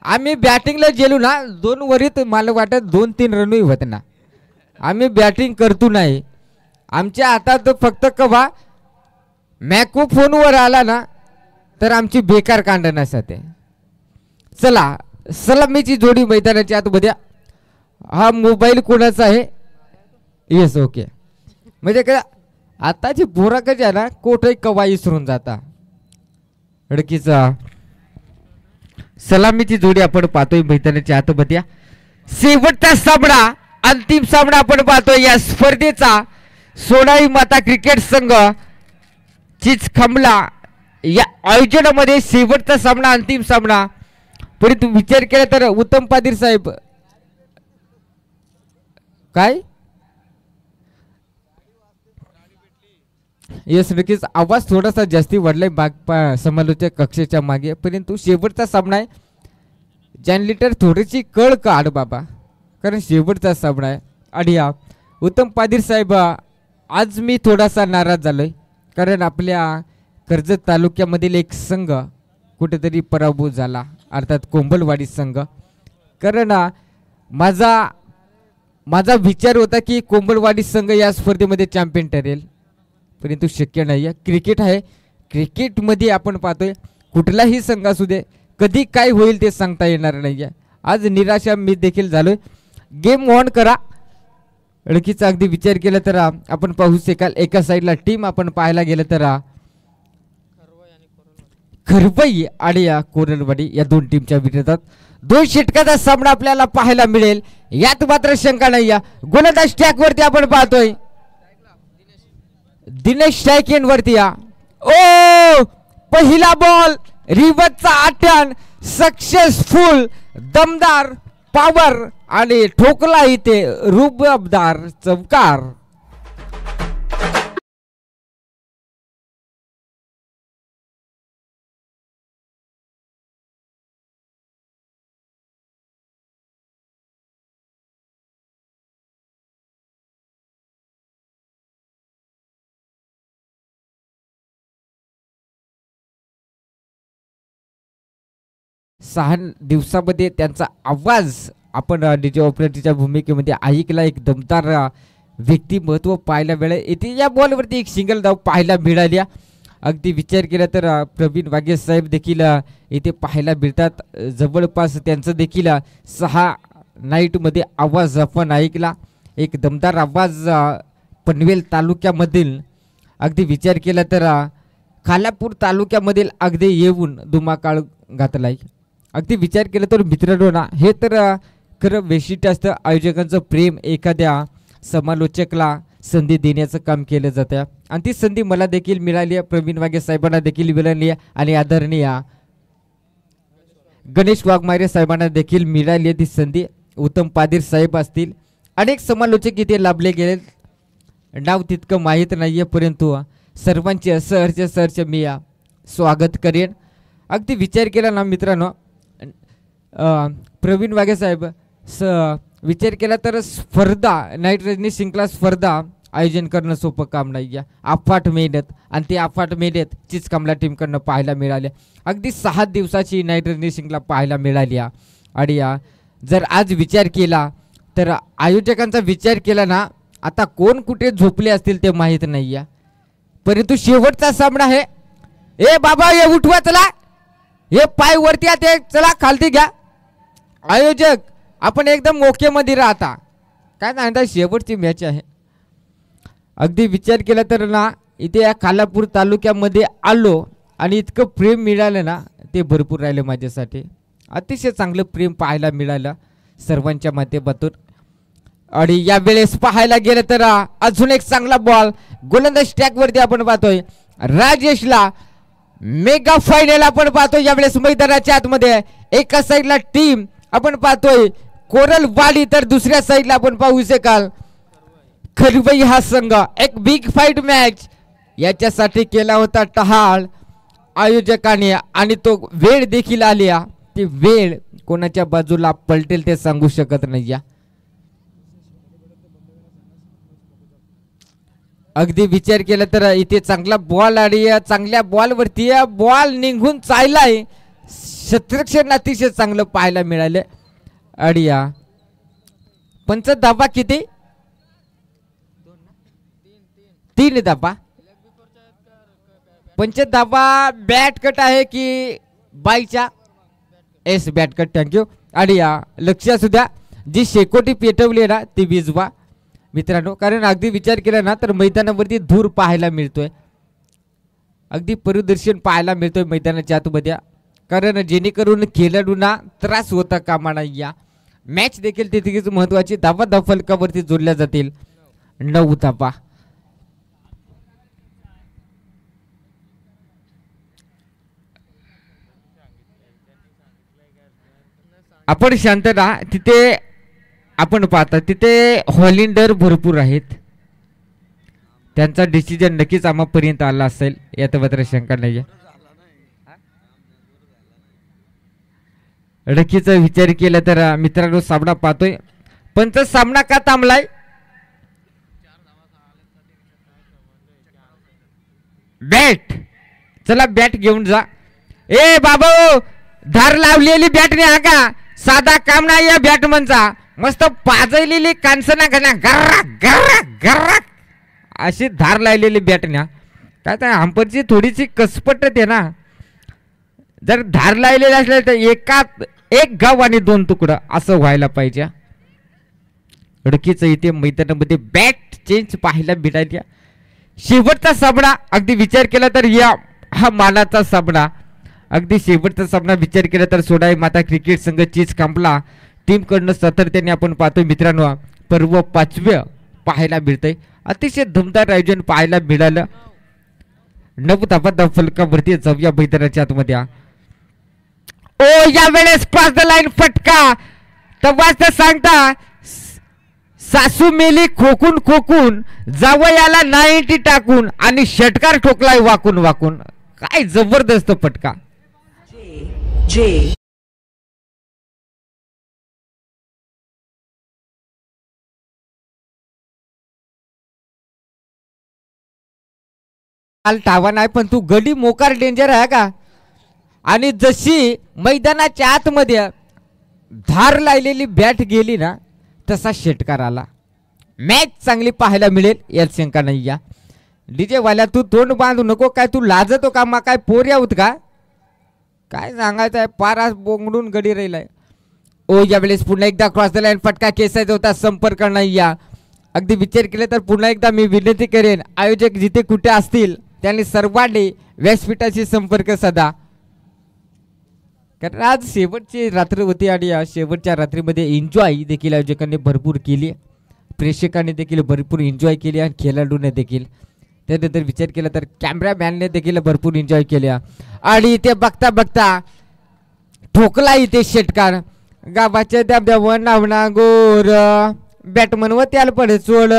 आम्ही बॅटिंगला गेलो ना 2 वरीत मला वाटत 2-3 रनही होत ना. आम्ही बॅटिंग करतो नाही. आमच्या हातात फक्त कवा मॅको फोनवर आला ना तर आमची बेकार कांडण असते. चला सलामीची जोडी मैदानाच्या आतमध्ये. हा मोबाईल कोणाचा आहे? Yes okay. म्हणजे काय आताची पोरं कशी आहे ना कोठही कवा विसरून जाता. अडकीचा सलामीची जोडी आपण पाहतोय मैदानाच्या आतमध्ये. शेवटचा सामना अंतिम सामना आपण पाहतोय या स्पर्धेचा. सोनाई माता क्रिकेट संघ चिचखांबला या आयोजनामध्ये शेवटचा सामना अंतिम सामना. परंतु विचार केला तर उत्तम पाटील साहेब काय येस नक्कीच आवाज थोडासा जास्ती वाढलाय समालोचक कक्षेच्या मागे. परंतु शेवटचा सामना आहे. जनरेटर थोडीशी कळ काढ बाबा कारण शेवटचा सामना आहे. आणि उत्तम पाटील साहेब आज मी थोडासा नाराज झालोय कारण आपल्या कर्जत तालुक्यामधील एक संघ कुठेतरी पराभूत झाला अर्थात कोंबलवाडी संघ. कारण माझा विचार होता की कोंबलवाडी संघ या स्पर्धेमध्ये चॅम्पियन ठरेल. परंतु शक्य नाही आहे. क्रिकेट आहे. क्रिकेटमध्ये आपण पाहतोय कुठलाही संघ असू दे कधी काय होईल ते सांगता येणार नाही आहे. आज निराशा मी देखील झालोय. गेम ऑन करा. अडकीचा अगदी विचार केला तर आपण पाहू शकाल एका साईडला टीम आपण पाहायला गेलं तर खरबई आणि कोरलवाडी या दोन टीमच्या विरोधात 2 षटकाचा सामना आपल्याला पाहायला मिळेल. यात मात्र शंका नाही. गोलंदाज स्ट्राइक वरती आपण पाहतोय दिनेश स्ट्राइक वरती. ओ पहिला बॉल रिवर्सचा आठवण सक्सेसफुल दमदार पॉवर आणि ठोकला इथे रुबाबदार चमकार. सहा दिवसामध्ये त्यांचा आवाज आपण डीजे ऑपरेटरच्या भूमिकेमध्ये ऐकला. एक दमदार व्यक्तिमत्व पाहायला मिळाले. इथे या बॉलवरती एक सिंगल धाव पाहायला मिळाली. अगदी विचार केला तर प्रवीण वाघे साहेब देखील इथे पाहायला मिळतात. जवळपास त्यांचं देखील 6 नाईटमध्ये आवाज आपण ऐकला. एक दमदार आवाज पनवेल तालुक्यामधील अगदी विचार केला तर खालापूर तालुक्यामधील अगदी येऊन धुमाकाळ घातलाय. अगदी विचार केला तर मित्रांनो ना हे तर खरं वैशिष्ट्य असतं. आयोजकांचं प्रेम एखाद्या समालोचकला संधी देण्याचं काम केलं जातं आणि ती संधी मला देखील मिळाली आहे. प्रवीण वाघे साहेबांना देखील मिळाली आहे आणि आदरणीय गणेश वाघमारे साहेबांना देखील मिळाली आहे ती संधी. उत्तम पाटील साहेब असतील अनेक समालोचक इथे लाभले गेले. नाव तितकं माहीत नाही आहे परंतु सर्वांचे सहर्ष मी स्वागत करेन. अगदी विचार केला ना मित्रांनो प्रवीण वाघे साहेब विचार केला तर स्पर्धा नाईट रजनी शृंखला स्पर्धा आयोजन करणं सोपं काम नाही आहे. अफाट मेहनत आणि ती अफाट मेहनत चिचखांबला टीमकडनं पाहायला मिळाली. अगदी 6 दिवसाची नाईट रजनी शृंखला पाहायला मिळाली. आणि जर आज विचार केला तर आयोजकांचा विचार केला ना आता कोण कुठे झोपले असतील ते माहीत नाही आहे. परंतु शेवटचा सामना आहे. ए बाबा ये उठवा चला हे पाय वरती आते चला खालती घ्या. आयोजक आपण एकदम ओके मध्ये राहता काय सांगता शेवटची मॅच आहे. अगदी विचार केला तर ना इथे या खालापूर तालुक्यामध्ये आलो आणि इतकं प्रेम मिळालं ना ते भरपूर राहिले माझ्यासाठी. अतिशय चांगलं प्रेम पाहायला मिळालं सर्वांच्या माध्यमातून. आणि या वेळेस पाहायला गेलं तर अजून एक चांगला बॉल गोलंदाज स्ट्राइक वरती आपण पाहतोय राजेशला. मेगा फायनल आपण पाहतोय यावेळेस मैदानाच्या आतमध्ये. एका साईडला टीम आपण पाहतोय कोरलवाडी तर दुसऱ्या साईडला आपण पाहू शकाल खरबई हा संघ. एक बिग फाईट मॅच याच्यासाठी केला होता टहाळ आयोजकाने आणि तो वेळ देखील आली. ती वेळ कोणाच्या बाजूला पलटेल ते सांगू शकत नाही. अगदी विचार केला तर इथे चांगला बॉल आणि चांगल्या बॉलवरती बॉल निघून चाललाय क्षेत्ररक्षण अतिशय चांगलं पाहायला मिळालं. आणि या पंच धाबा किती 3 धाबा. पंच धाबा बॅट कट आहे की बाईच्या एस बॅट कट. थँक्यू. आणि या लक्ष असू द्या जी शेकोटी पेटवली ना ती विजवा मित्रांनो. कारण अगदी विचार केला ना तर मैदानावरती धूर पाहायला मिळतोय. अगदी परिदर्शन पाहायला मिळतोय मैदानाच्या आतमध्ये. कारण जेणेकरून खेळाडूंना त्रास होता कामा नाही. या मॅच देखील तितकीच महत्वाची. धाबा धाव फलकावरती जोडल्या जातील 9 धाबा. आपण शांत राहा. तिथे आपण पाहता तिथे हॉलिंडर भरपूर आहेत. त्यांचा डिसिजन नक्कीच आम्हापर्यंत आला असेल यात मात्र शंका नाही. नक्कीच विचार केला तर मित्रांनो सामना पाहतोय. पंच सामना का थांबलाय. बॅट चला बॅट घेऊन जा. ए बाबा धार लावलेली बॅट नाही हा का. साधा काम नाही या बॅटमनचा. मस्त पाजलेली कांसना घना गर्रा गर्रा गर्रा अशी धार लावलेली बॅट न्या. काय तर हंपरची थोडीशी कसपट आहे ना. जर धार लावलेली असले तर एक गाव आणि 2 तुकडं असं व्हायला पाहिजे. अडकीच इथे मैदानामध्ये बॅट चेंज पाहायला मिळाल्या. शेवटचा सामना अगदी विचार केला तर हा मानाचा सामना. अगदी शेवटचा सामना विचार केला तर सोडाई माता क्रिकेट संघ चीज कांपला टीम कडनं सातत्याने आपण पाहतोय मित्रांनो. पर्व 5व्या पाहायला मिळतंय. अतिशय दमदार आयोजन पाहायला मिळालं. 9 धाबा फलकावरती जाऊया मैदानाच्या आतमध्ये. ओ यावेळेस क्रॉस द लाईन फटका. तेव्हाच तर सांगता सासू मेली खोकून खोकून जावयाला 90 टाकून आणि षटकार ठोकलाय वाकून वाकून. काय जबरदस्त फटका. टावा नाही पण तू गडी मोकार डेंजर आहे का. आणि जशी मैदानाच्या आतमध्ये धार लावलेली बॅट गेली ना तसा षटकार आला. मॅच चांगली पाहायला मिळेल यात शंका नाही. या डीजे वाल्या तू तोंड बांधू नको. काय तू लाजतो का मा काय पोर यावत का काय सांगायचं आहे. पारा बोंगडून गडी राहिलाय. ओ यावेळेस पुन्हा एकदा क्रॉस द लाईन फटका केसायचा होता. संपर्क नाही. या अगदी विचार केले तर पुन्हा एकदा मी विनंती करेन आयोजक जिथे कुठे असतील त्यांनी सर्वांनी व्यासपीठाशी संपर्क साधा. कारण आज शेवटची रात्र होती आणि या शेवटच्या रात्रीमध्ये एन्जॉय देखील आयोजकांनी भरपूर केली. प्रेक्षकांनी देखील भरपूर एन्जॉय केली आणि खेळाडूने देखील. त्यानंतर विचार केला तर कॅमेरामॅनने देखील भरपूर एन्जॉय केल्या. आणि इथे बघता बघता ठोकला इथे षटकार. गावाच्या दबदबा नावना गोर बॅटमन व त्याला पडे चोळ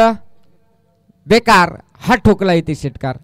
बेकार. हा ठोकला इथे षटकार.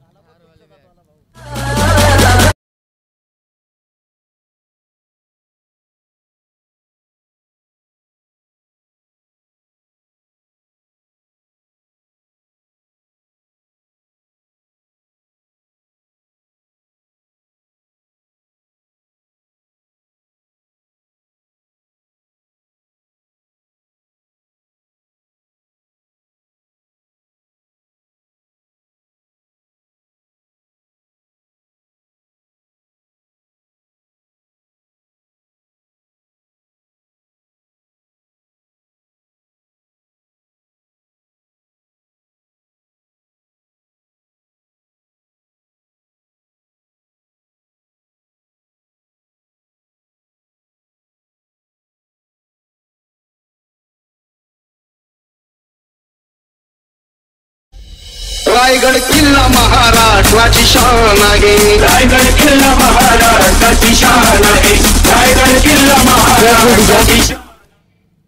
रायगड किल्ला महाराष्ट्राची शान आहे. रायगड किल्ला महाराष्ट्राची शान आहे. रायगड किल्ला महाराष्ट्राची.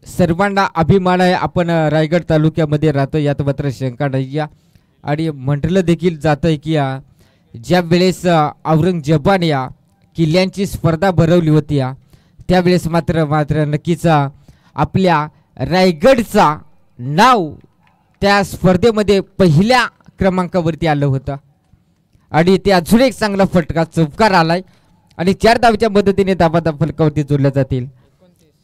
सर्वांना अभिमान आहे आपण रायगड तालुक्यामध्ये राहतो यात मात्र शंका नाही. आणि म्हटलं देखील जातंय की ज्या वेळेस औरंगजेबाने या किल्ल्यांची स्पर्धा भरवली होती त्यावेळेस मात्र नक्कीच आपल्या रायगडचा नाव त्या स्पर्धेमध्ये पहिल्या क्रमांकावरती आलं होतं. आणि ते अजून एक चांगला फटका चौकार आलाय. आणि 4 धावेच्या मदतीने धावा फलकावरती जोडल्या जातील.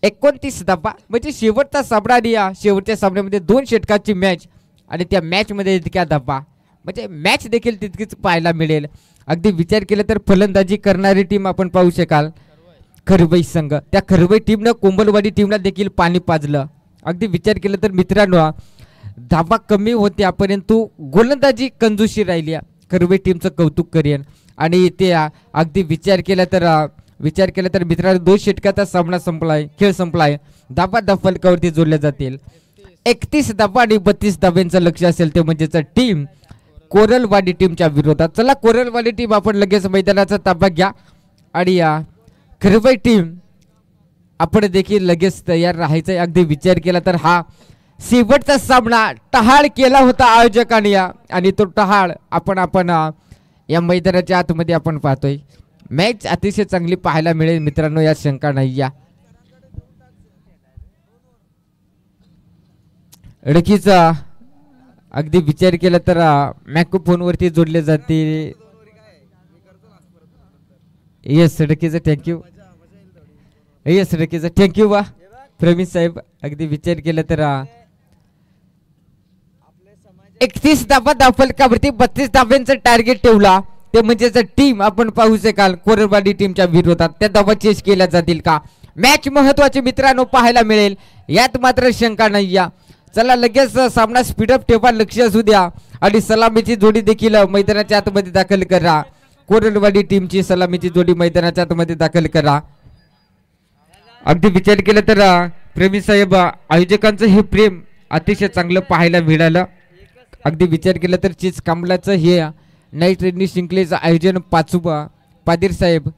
29 धावा म्हणजे शेवटचा सामना आणि या शेवटच्या सामन्यामध्ये 2 षटकाची मॅच आणि त्या मॅच मध्ये इतक्या धावा म्हणजे मॅच देखील तितकीच पाहायला मिळेल. अगदी विचार केला तर फलंदाजी करणारी टीम आपण पाहू शकाल खरवई संघ. त्या खरवई टीमनं कोंबलवाडी टीमला देखील पाणी पाजलं. अगदी विचार केला तर मित्रांनो धावा कमी होत्या परंतु गोलंदाजी कंजूशी राहिली. खरवई टीमचं कौतुक करेन. आणि ते अगदी विचार केला तर मित्रांनो 2 षटकाचा सामना संपलाय, खेळ संपलाय. धावा फलकावरती जोडल्या जातील. 31 धावा आणि 32 धाव्यांचं लक्ष असेल ते म्हणजेच टीम कोरलवाडी टीमच्या विरोधात. चला कोरलवाडी टीम आपण लगेच मैदानाचा ताबा घ्या आणि या खरवई टीम आपण देखील लगेच तयार राहायचं. अगदी विचार केला तर हा शेवटचा सामना टहाळ केला होता आयोजकांनी आणि तो टहाळ आपण या मैदानाच्या आतमध्ये आपण पाहतोय. मॅच अतिशय चांगली पाहायला मिळेल मित्रांनो, यात शंका नाही. या अडकीचा अगदी विचार केला तर मायक्रोफोनवरती जोडले जातील. येस अडकीचा थँक्यू. येस अडकीचा थँक्यू वा प्रवीण साहेब. अगदी विचार केला तर 31 धावा फलकावरती 32 धाव्यांचं टार्गेट ठेवला ते म्हणजेच टीम आपण पाहू शकाल कोरलवाडी टीमच्या विरोधात. त्या धावा चेस केल्या जातील का? मॅच महत्वाची मित्रांनो पाहायला मिळेल, यात मात्र शंका नाही. या चला लगेच सामना स्पीडअप ठेवा, लक्ष असू द्या आणि सलामीची जोडी देखील मैदानाच्या आतमध्ये दाखल करा. कोरलवाडी टीमची सलामीची जोडी मैदानाच्या आतमध्ये दाखल करा. अगदी विचार केला तर प्रेमी साहेब आयोजकांचं हे प्रेम अतिशय चांगलं पाहायला मिळालं. अगदी विचार केला तर चीज कांबलाचं हे नाईट रेडनी शिंकलेचं आयोजन पादीर साहेब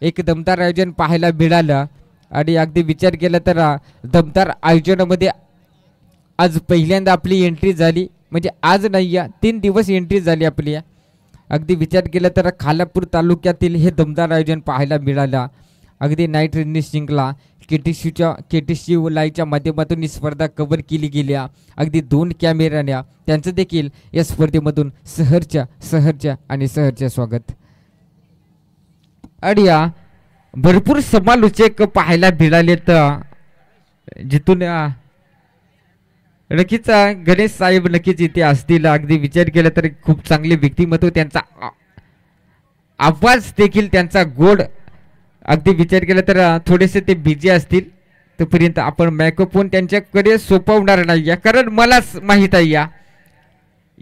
एक दमदार आयोजन पाहायला मिळालं. आणि अगदी विचार केला तर दमदार आयोजनामध्ये आज पहिल्यांदा आपली एंट्री झाली, म्हणजे आज नाही 3 दिवस एंट्री झाली आपली. अगदी विचार केला तर खालापूर तालुक्यातील हे दमदार आयोजन पाहायला मिळालं. अगदी नाईट रेडनी शिंकला केटीसी लाईव्हच्या माध्यमातून ही स्पर्धा कव्हर केली गेली. अगदी 2 कॅमेऱ्याने त्यांचं देखील या स्पर्धेमधून सहर्च्या स्वागत. आणि भरपूर समालोचक पाहायला मिळालेत जिथून नक्कीच गणेश साहेब नक्कीच इथे असतील. अगदी विचार केला तर खूप चांगले व्यक्तिमत्व, त्यांचा आवाज देखील त्यांचा गोड. अगदी विचार केला तर थोडेसे ते बिझी असतील तोपर्यंत आपण मायक्रोफोन त्यांच्याकडे सोपवणार नाही, कारण मलाच माहीत आहे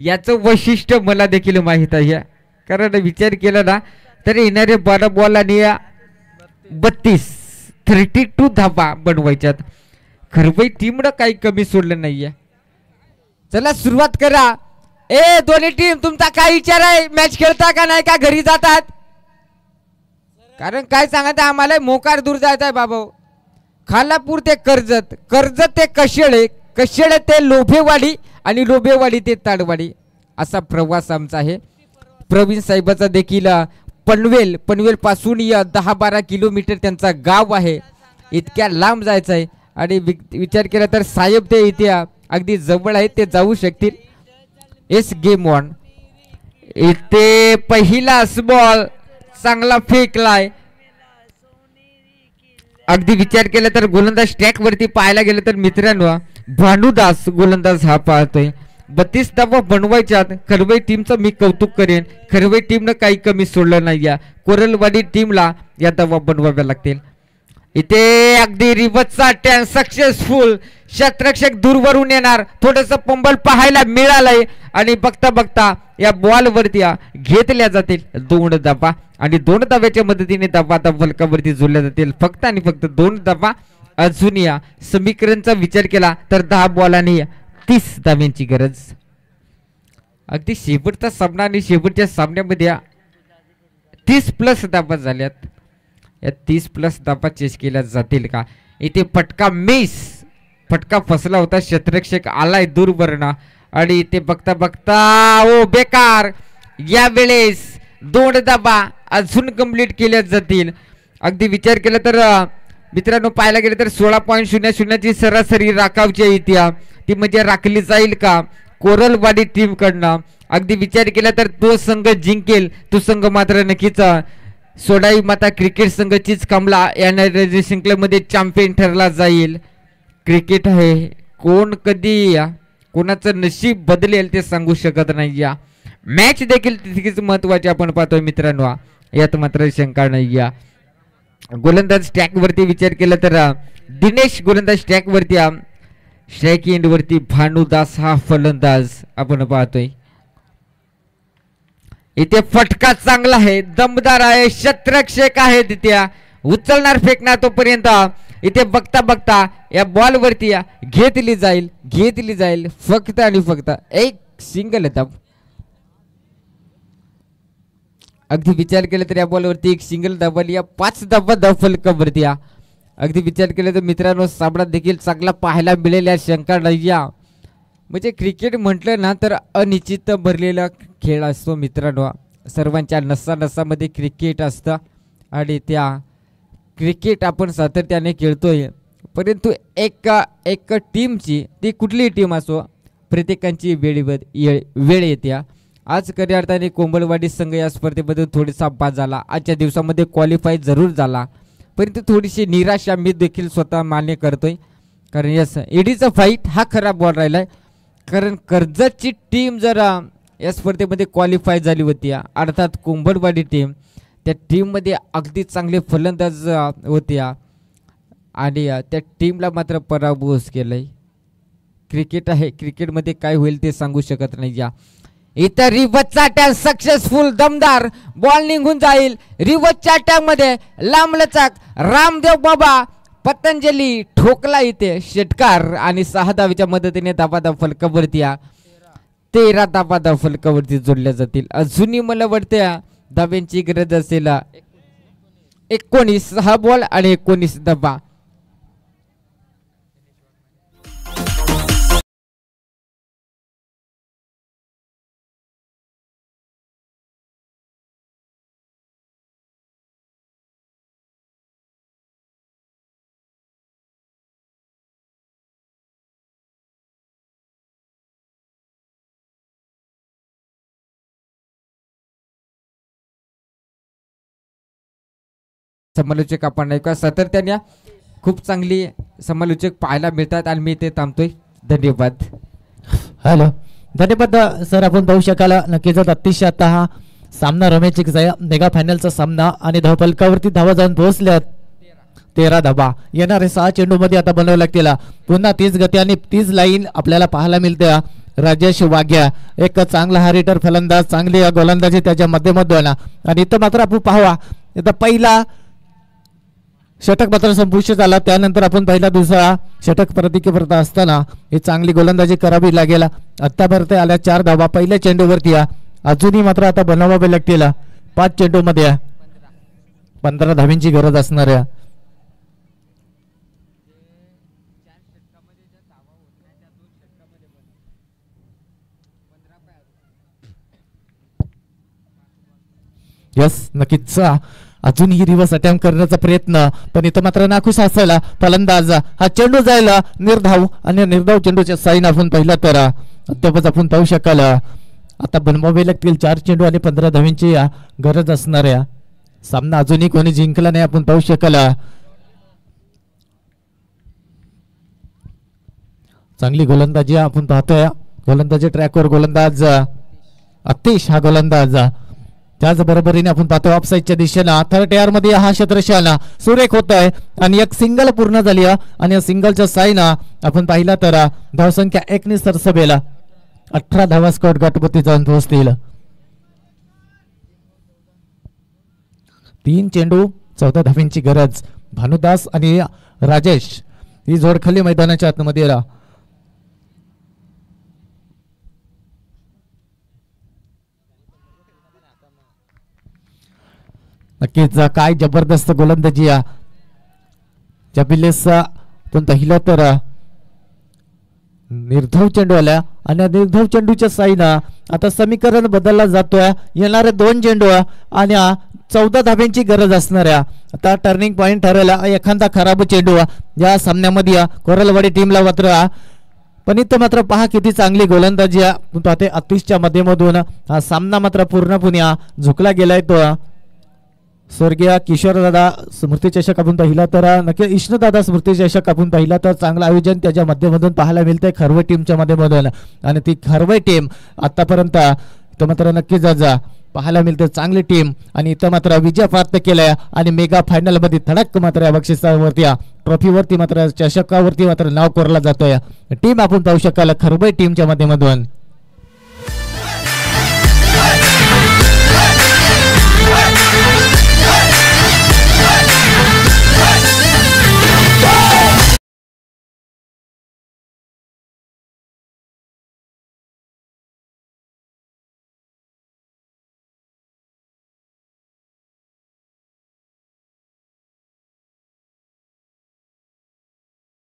याचं वैशिष्ट्य मला देखील माहीत आहे. कारण विचार केला ना तर येणारे 12 बॉल आणि 32 धावा बनवायच्यात. खरवई टीमनं काही कमी सोडलं नाहीये. चला सुरुवात करा. दोन्ही टीम तुमचा काय विचार आहे? मॅच खेळता का नाही का घरी जातात? कारण काय सांगत आम्हाला मोकार दूर जायचं आहे बाबा. खालापूर ते कर्जत ते कशेळे ते लोभेवाडी आणि लोभेवाडी ते ताडवाडी असा प्रवास आमचा आहे. प्रवीण साहेबाचा देखील पनवेल पासून 10-12 किलोमीटर त्यांचा गाव आहे. इतक्या लांब जायचं आहे आणि विचार केला तर साहेब ते इथे अगदी जवळ आहेत, ते जाऊ शकतील. S game on. इथे पहिला बॉल चांगला फेकलाय. अगदी विचार केला तर गोलंदाज ट्रॅक वरती पाहायला गेलं तर मित्रांनो भानुदास गोलंदाज हा पाहतोय. 32 धावा बनवायच्यात. खरवई टीमचं मी कौतुक करेन, खरवई टीमनं काही कमी सोडलं नाही. कोरलवाडी टीमला या धावा बनवाव्या लागतील. इथे अगदी रिवर्सचा अटॅक सक्सेसफुल. क्षेत्ररक्षक दूरवरून येणार, थोडस पंबल पाहायला मिळालंय आणि बघता या बॉल वरती घेतल्या जातील 2 धावा आणि 2 धाव्याच्या मदतीने धावा फलकावरती जोडल्या जातील. फक्त आणि फक्त 2 धावा. अजून या समीकरणचा विचार केला तर 10 बॉल आणि 30 धाव्यांची गरज. अगदी शेवटचा सामना आणि शेवटच्या सामन्यामध्ये 30+ धावा झाल्यात. या 30+ धावा चेस केल्या जातील का? इथे फटका फसला होता. क्षेत्ररक्षक आलाय दूरवरून आणि इथे बघता ओ बेकार. यावेळेस 2 धावा अजून कंप्लीट केल्या जातील. अगदी विचार केला तर मित्रांनो पाहायला गेलं तर 16.00 ची सरासरी राखावची इथे ती म्हणजे राखली जाईल का कोरलवाडी टीम कडनं? अगदी विचार केला तर तो संघ जिंकेल, तो संघ मात्र नक्कीच सोडाई माता क्रिकेट संघाचीच कमला या नाईट रायडर्स शृंखलेमध्ये चॅम्पियन ठरला जाईल. क्रिकेट आहे, कोण कधी कोणाचं नशीब बदलेल ते सांगू शकत नाही. या मॅच देखील तितकीच महत्वाची आपण पाहतोय मित्रांनो, यात मात्र शंका नाही. या गोलंदाज स्टॅक वरती विचार केला तर दिनेश गोलंदाज स्टॅक वरती, स्ट्राईक एंड वरती भानुदास हा फलंदाज आपण पाहतोय. इथे फटका चांगला आहे, दमदार आहे, शतरक्षक आहे, तिथे उचलणार फेकणार तोपर्यंत इथे बघता बघता या बॉल वरती घेतली जाईल फक्त आणि फक्त एक सिंगल धाव. अगदी विचार केला तर या बॉलवरती एक सिंगल धावली, या 5 धावा धाव फलकावरती. अगदी विचार केला तर मित्रांनो सामना देखील चांगला पाहायला मिळेल, या शंका नाही. म्हणजे क्रिकेट म्हटलं ना तर अनिश्चित भरलेला खेळ असतो मित्रांनो. सर्वांच्या नसा नसामध्ये क्रिकेट असतं आणि त्या क्रिकेट आपण सातत्याने खेळतोय. परंतु एक टीमची, ती कुठलीही टीम असो, प्रत्येकांची वेळ येते. आज खऱ्या अर्थाने कोंबडवाडी संघ या स्पर्धेमध्ये थोडासा बाद झाला. आजच्या दिवसामध्ये क्वालिफाय जरूर झाला, परंतु थोडीशी निराशा मी देखील स्वतः मान्य करतोय. कारण यस एडीचा फाईट हा खरा बॉल राहिलाय. कारण कर्जतची टीम जर या स्पर्धेमध्ये क्वालिफाय झाली होती, अर्थात कोंबडवाडी टीम, त्या टीममध्ये अगदी चांगले फलंदाज होत्या आणि त्या टीमला मात्र पराभूत केलंय. क्रिकेट आहे, क्रिकेटमध्ये काय होईल ते सांगू शकत नाही. इथं रिवर्सचा अटॅक सक्सेसफुल, दमदार बॉल निघून जाईल. रिवर्सच्या अटॅक मध्ये लांबलचक रामदेव बाबा पतंजली ठोकला इथे षटकार आणि 6 धावेच्या मदतीने धाबाधाव फलकावरती 13 धाबाधाव फलकावरती जोडल्या जातील. अजूनही मला वाटते धाब्यांची गरज असेल. 19 हा बॉल आणि 19 धाबा. समालोचक आपण नाही का सातत्याने खूप चांगली समालोचक पाहायला मिळतात आणि मी ते थांबतोय. धन्यवाद. हॅलो, धन्यवाद सर. आपण पाहू शकाल नक्कीच अतिशय आता हा सामना रमेचिक आहे, मेगा फायनलचा सामना आणि धावफलकावरती धावा जाऊन पोहोचल्यात 13 धावा. येणारे 6 चेंडूमध्ये आता बनवावं लागतील. पुन्हा तीच गती आणि तीच लाईन आपल्याला पाहायला मिळते. राजेश वाघ्या एक चांगला हा रिटर फलंदाज, चांगली गोलंदाजी त्याच्या माध्यमातून. आणि इथं मात्र आपण पाहावा, इथं पहिला षटक मात्र संपुष्ट झाला, त्यानंतर आपण पहिला दुसरा षटक प्रतिकेपर्यंत असताना ही चांगली गोलंदाजी करावी लागेल. आतापर्यंत आल्या 4 धावा पहिल्या चेंडूवरती. अजूनही मात्र आता बनवावे लागतील. 5 चेंडूमध्ये 15 धावांची गरज असणार आहे. यस, नक्कीच अजूनही रिव्हर्स अटॅम्प्ट करण्याचा प्रयत्न, पण इथं मात्र नाखुश असायला फलंदाज. हा चेंडू जायला निर्धाव आणि निर्धाव चेंडूच्या साईन आपण पहिला तर अद्यापच आपण पाहू शकाल. आता बनवावे लागतील 4 चेंडू आणि 15 धावांची गरज असणार आहे. सामना अजूनही कोणी जिंकला नाही आपण पाहू शकाल. चांगली गोलंदाजी आपण पाहतोय. गोलंदाजी ट्रॅकवर गोलंदाज अतिश हा गोलंदाज. त्याच बरोबरीने आपण पाहतो ऑफसाईडच्या दिशेनं थर्ड एअर मध्ये हा क्षेत्रक्षण सुरेख होत आहे आणि एक सिंगल पूर्ण झाली आणि या सिंगलच्या साईनं आपण पाहिला तर धावसंख्या 1 ने सरसभेला 18 धावा स्कोर गटपती जाऊन पोहोचतील. 3 चेंडू 14 धावांची गरज. भानुदास आणि राजेश ही जोड खाली मैदानाच्या आतमध्ये नक्कीच काय जबरदस्त गोलंदाजी जबिलेस पण पहिला तर निर्धाव चेंडू आल्या आणि निर्धाव चेंडूच्या साईनं आता समीकरण बदलला जातोय. येणारे 2 चेंडू आणि 14 धाब्यांची गरज असणार आहे. आता टर्निंग पॉइंट ठरवला एखादा खराब चेंडू या सामन्यामध्ये कोरलवाडी टीमला मात्र, पण इथं मात्र पहा किती चांगली गोलंदाजी पाहते अतिशच्या माध्यमातून हा सामना मात्र पूर्णपणे झुकला गेलाय. तो स्वर्गीय किशोरदादा स्मृती चषक आपण पाहिला तर नक्की इष्णदादा स्मृती चषक आपण पाहिला तर चांगलं आयोजन त्याच्या माध्यमातून पाहायला मिळतंय खरवई टीमच्या माध्यमातून आणि ती खरवई टीम आतापर्यंत तर मात्र नक्कीच जा पाहायला मिळते चांगली टीम आणि इथं मात्र विजय प्राप्त केलाय आणि मेगा फायनल मध्ये धडक मात्र या बक्षिसावरती ट्रॉफीवरती मात्र चषकावरती मात्र नाव कोरला जातोय टीम आपण पाहू शकाल खरवई टीमच्या माध्यमातून